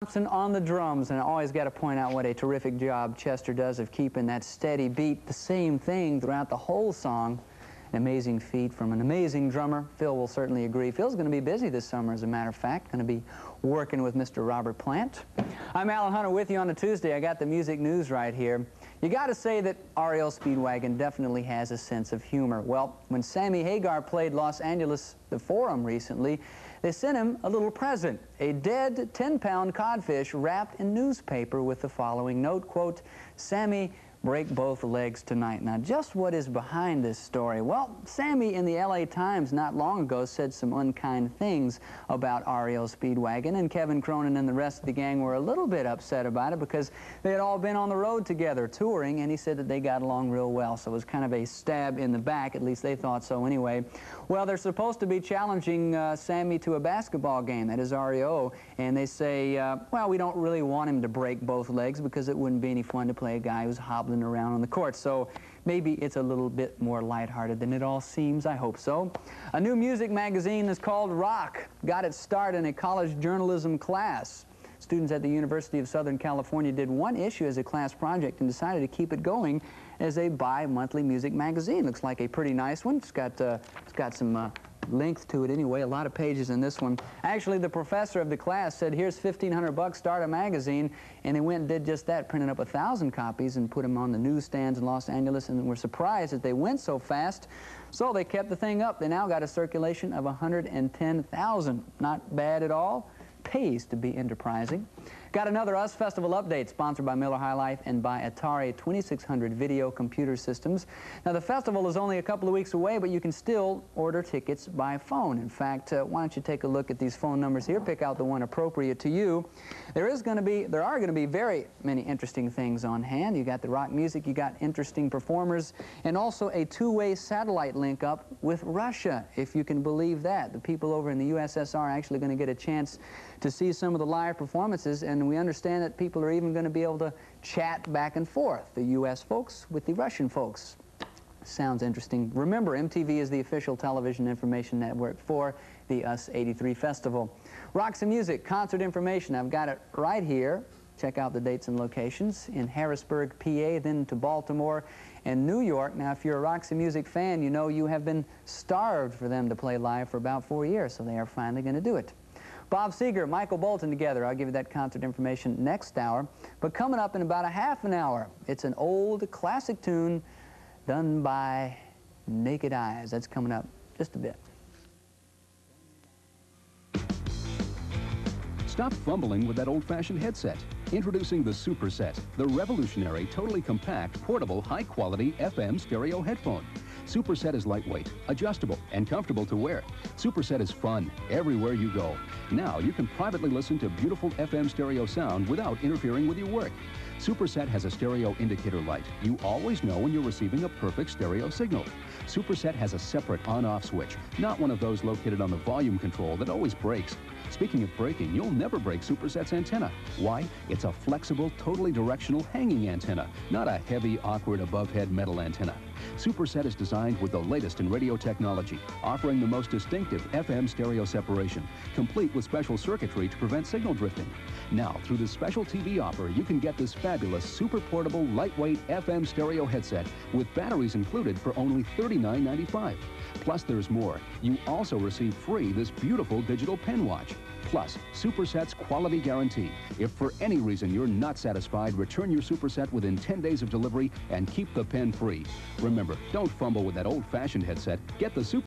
Thompson on the drums, and I always got to point out what a terrific job Chester does of keeping that steady beat, the same thing throughout the whole song. An amazing feat from an amazing drummer. Phil will certainly agree. Phil's going to be busy this summer, as a matter of fact. Going to be working with Mr. Robert Plant. I'm Alan Hunter with you on a Tuesday. I got the music news right here. You got to say that Reo Speedwagon definitely has a sense of humor. Well, when Sammy Hagar played Los Angeles the Forum recently, they sent him a little present, a dead 10-pound codfish wrapped in newspaper with the following note, quote, "Sammy, break both legs tonight." Now, just what is behind this story? Well, Sammy in the LA Times not long ago said some unkind things about Reo Speedwagon, and Kevin Cronin and the rest of the gang were a little bit upset about it because they had all been on the road together touring, and he said that they got along real well, so it was kind of a stab in the back, at least they thought so anyway. Well, they're supposed to be challenging Sammy to a basketball game, that is Reo, and they say, well, we don't really want him to break both legs because it wouldn't be any fun to play a guy who's hobbling around on the court. So maybe it's a little bit more lighthearted than it all seems. I hope so. A new music magazine is called Rock. Got its start in a college journalism class. Students at the University of Southern California did one issue as a class project and decided to keep it going as a bi-monthly music magazine. Looks like a pretty nice one. It's got some length to it anyway, a lot of pages in this one. Actually, the professor of the class said, here's $1,500, start a magazine, and they went and did just that, printed up 1,000 copies and put them on the newsstands in Los Angeles, and were surprised that they went so fast, so they kept the thing up. They now got a circulation of 110,000. Not bad at all. Pays to be enterprising. Got another US Festival update sponsored by Miller High Life and by Atari 2600 Video Computer Systems. Now, the festival is only a couple of weeks away, but you can still order tickets by phone. In fact, why don't you take a look at these phone numbers here, pick out the one appropriate to you. There are going to be very many interesting things on hand. You got the rock music, you got interesting performers, and also a two-way satellite link up with Russia, if you can believe that. The people over in the USSR are actually going to get a chance to see some of the live performances, and we understand that people are even going to be able to chat back and forth, the U.S. folks with the Russian folks. Sounds interesting. Remember, MTV is the official television information network for the US 83 Festival. Rocks and Music, concert information, I've got it right here. Check out the dates and locations in Harrisburg, PA, then to Baltimore and New York. Now, if you're a Rocks and Music fan, you know you have been starved for them to play live for about 4 years, so they are finally going to do it. Bob Seger, Michael Bolton together. I'll give you that concert information next hour. But coming up in about a half an hour, it's an old classic tune done by Naked Eyes. That's coming up just a bit. Stop fumbling with that old-fashioned headset. Introducing the Superset, the revolutionary, totally compact, portable, high-quality FM stereo headphone. Superset is lightweight, adjustable, and comfortable to wear. Superset is fun everywhere you go. Now you can privately listen to beautiful FM stereo sound without interfering with your work. Superset has a stereo indicator light. You always know when you're receiving a perfect stereo signal. Superset has a separate on-off switch, not one of those located on the volume control that always breaks. Speaking of breaking, you'll never break Superset's antenna. Why? It's a flexible, totally directional hanging antenna, not a heavy, awkward above-head metal antenna. Superset is designed with the latest in radio technology, offering the most distinctive FM stereo separation, complete with special circuitry to prevent signal drifting. Now, through this special TV offer, you can get this fabulous, super portable, lightweight FM stereo headset with batteries included for only $39.95. Plus, there's more. You also receive free this beautiful digital pen watch. Plus, Superset's quality guarantee. If for any reason you're not satisfied, return your Superset within 10 days of delivery and keep the pen free. Remember, don't fumble with that old-fashioned headset. Get the Super